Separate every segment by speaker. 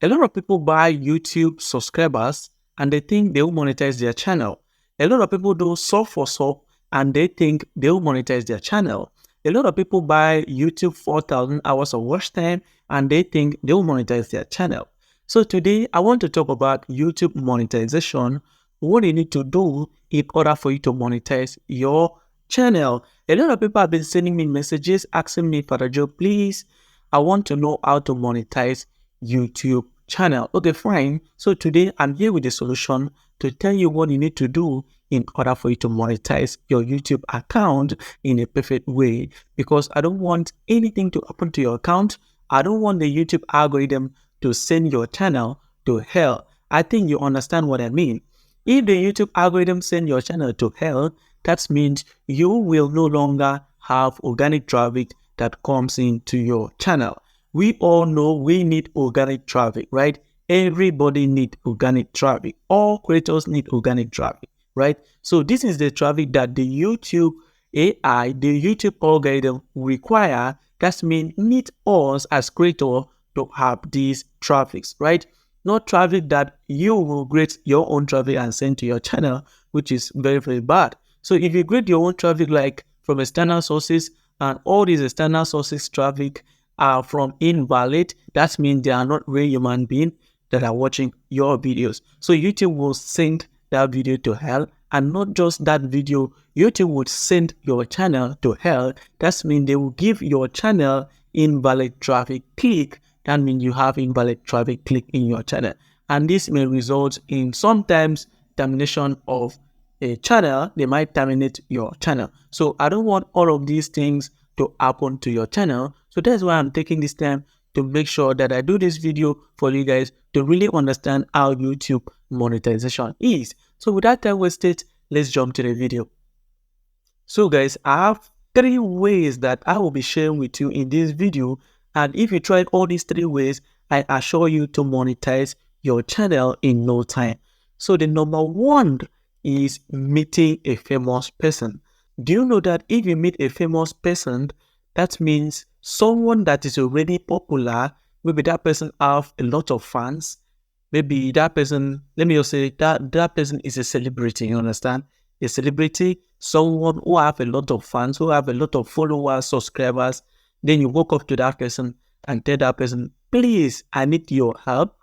Speaker 1: A lot of people buy YouTube subscribers and they think they will monetize their channel. A lot of people do sub for sub and they think they will monetize their channel. A lot of people buy YouTube 4,000 hours of watch time and they think they will monetize their channel. So today I want to talk about YouTube monetization, what you need to do in order for you to monetize your channel. A lot of people have been sending me messages asking me, Father Joe, please, I want to know how to monetize YouTube channel. Okay, fine. So today I'm here with a solution to tell you what you need to do in order for you to monetize your YouTube account in a perfect way, because I don't want anything to happen to your account. I don't want the YouTube algorithm to send your channel to hell. I think you understand what I mean. If the YouTube algorithm send your channel to hell, that means you will no longer have organic traffic that comes into your channel. We all know we need organic traffic, right? Everybody needs organic traffic. All creators need organic traffic, right? So this is the traffic that the YouTube AI, the YouTube algorithm require. That means need us as creators to have these traffics, right? Not traffic that you will create your own traffic and send to your channel, which is very, very bad. So if you create your own traffic like from external sources, and all these external sources traffic are from invalid, that means they are not real human beings that are watching your videos. So YouTube will send that video to hell, and not just that video, YouTube would send your channel to hell. That means they will give your channel invalid traffic click. That means you have invalid traffic click in your channel, and this may result in sometimes termination of a channel. They might terminate your channel. So I don't want all of these things to happen to your channel. So that's why I'm taking this time to make sure that I do this video for you guys to really understand how YouTube monetization is. So without time wasted, let's jump to the video. So guys, I have 3 ways that I will be sharing with you in this video. And if you try all these 3 ways, I assure you to monetize your channel in no time. So the number 1 is meeting a famous person. Do you know that if you meet a famous person, that means someone that is already popular, maybe that person have a lot of fans, maybe that person, let me just say that person is a celebrity, you understand? A celebrity, someone who have a lot of fans, who have a lot of followers, subscribers. Then you walk up to that person and tell that person, please, I need your help.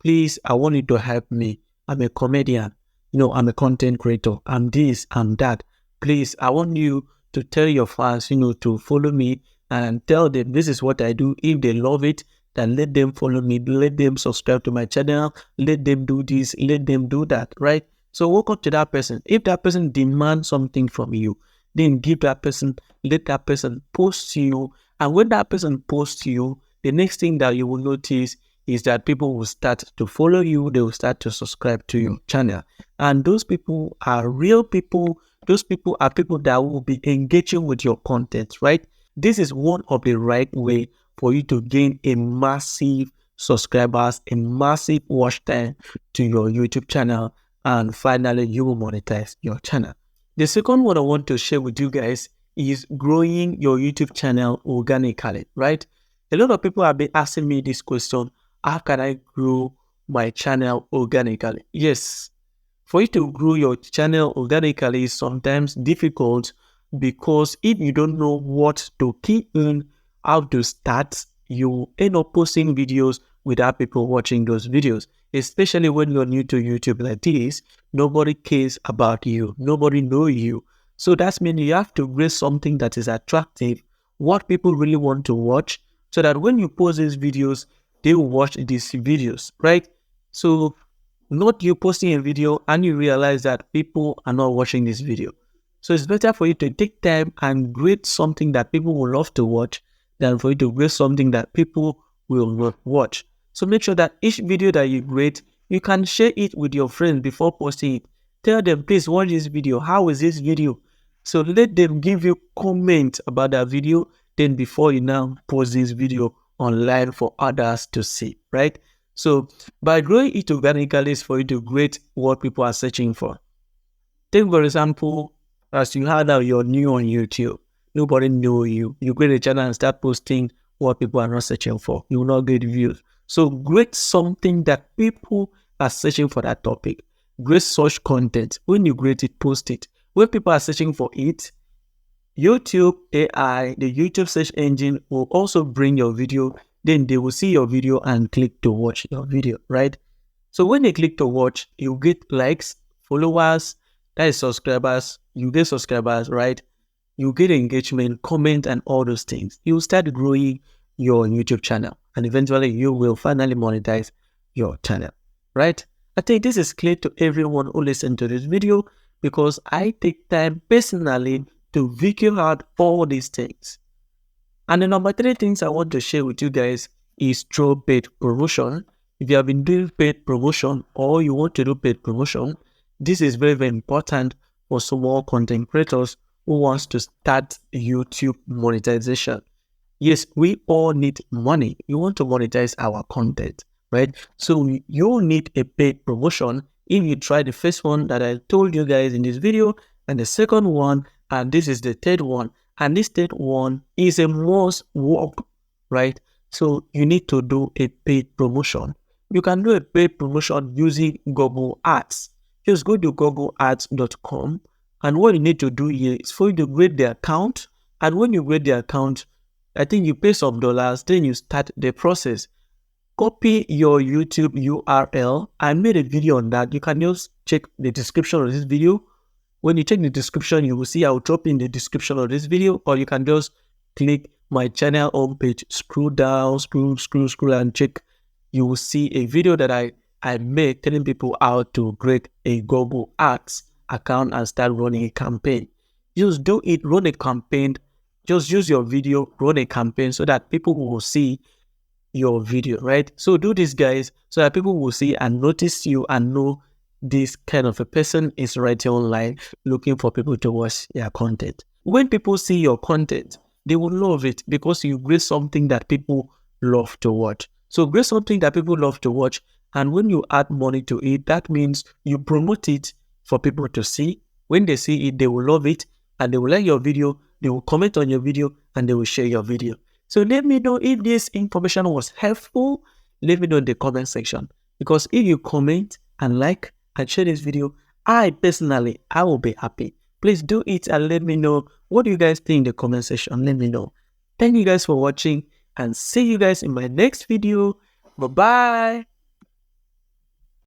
Speaker 1: Please, I want you to help me. I'm a comedian. I'm a content creator. I'm this, I'm that. Please, I want you to tell your fans, to follow me and tell them this is what I do. If they love it, then let them follow me. Let them subscribe to my channel. Let them do this. Let them do that, right? So walk up to that person. If that person demands something from you, then give that person, let that person post you. And when that person posts you, the next thing that you will notice is that people will start to follow you. They will start to subscribe to your channel. And those people are real people. Those people are people that will be engaging with your content, right? This is one of the right way for you to gain a massive subscribers, a massive watch time to your YouTube channel. And finally, you will monetize your channel. The second one I want to share with you guys is growing your YouTube channel organically, right? A lot of people have been asking me this question: how can I grow my channel organically? Yes, for you to grow your channel organically is sometimes difficult, because if you don't know what to key in, how to start, you end up posting videos without people watching those videos. Especially when you're new to YouTube like this, nobody cares about you. Nobody knows you. So that means you have to create something that is attractive, what people really want to watch, so that when you post these videos, they will watch these videos, right? So not you posting a video and you realize that people are not watching this video. So it's better for you to take time and create something that people will love to watch than for you to create something that people will not watch. So make sure that each video that you create, you can share it with your friends before posting it. Tell them, please watch this video. How is this video? So let them give you comment about that video. Then before you now post this video online for others to see, right? So by growing it organically is for you to create what people are searching for. Take for example, as you heard out, you're new on YouTube. Nobody know you. You create a channel and start posting what people are not searching for. You will not get views. So create something that people are searching for that topic. Create such content. When you create it, post it. When people are searching for it, YouTube AI, the YouTube search engine will also bring your video. Then they will see your video and click to watch your video, right? So when they click to watch, you get likes, followers, that is subscribers, you get subscribers, right? You get engagement, comment, and all those things. You start growing your YouTube channel, and eventually you will finally monetize your channel, right? I think this is clear to everyone who listens to this video because I take time personally to figure out all these things. And the number 3 things I want to share with you guys is through paid promotion. If you have been doing paid promotion or you want to do paid promotion, this is very, very important for small content creators who wants to start YouTube monetization. Yes, we all need money. You want to monetize our content, right? So you need a paid promotion. If you try the first one that I told you guys in this video, and the second one, and this is the third one, and this third one is a must work, right? So you need to do a paid promotion. You can do a paid promotion using Google Ads. Just go to googleads.com, and what you need to do here is for you to create the account. And when you create the account, I think you pay some dollars, then you start the process. Copy your YouTube URL. I made a video on that. You can just check the description of this video. When you check the description, you will see I'll drop in the description of this video, or you can just click my channel homepage, scroll down, scroll, and check. You will see a video that I made telling people how to create a Google Ads account and start running a campaign. Just do it, run a campaign. Just use your video, run a campaign so that people will see your video, right? So do this, guys, so that people will see and notice you and know this kind of a person is right online looking for people to watch their content. When people see your content, they will love it because you create something that people love to watch. So create something that people love to watch, and when you add money to it, that means you promote it for people to see. When they see it, they will love it and they will like your video, they will comment on your video, and they will share your video. So let me know if this information was helpful. Let me know in the comment section, because if you comment and like and share this video, I personally, I will be happy. Please do it and let me know what you guys think in the comment section. Let me know. Thank you guys for watching, and see you guys in my next video. Bye-bye.